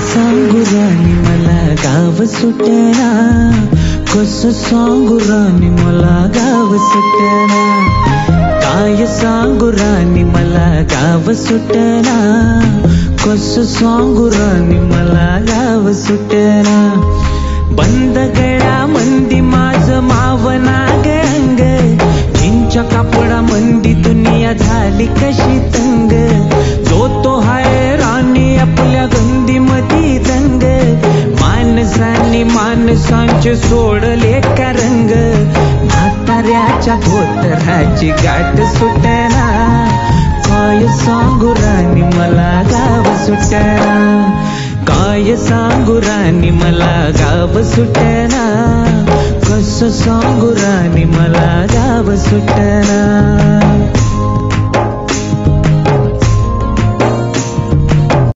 सांगू राणी मला गाव सुटना, कसं सांगू राणी मला गाव सुटना, काय सांगू राणी मला गाव सुटना, कसं सांगू राणी मला गाव सुटना। बंद गळा मंदी माझं मावना अंग, चिंच्या कापडा मंदी दुनिया झाली कशी तंग, जो तो हाय राणी आपल्या गंदी मधी दंग, माणसांनी माणसांचे सोडले का रंग, म्हाताऱ्याच्या धोतराची गाठ सुटना, काय सांगू राणी मला गाव सुटना, काय सांगू राणी मला गाव सुटना, कसं सांगू राणी मला गाव सुटना।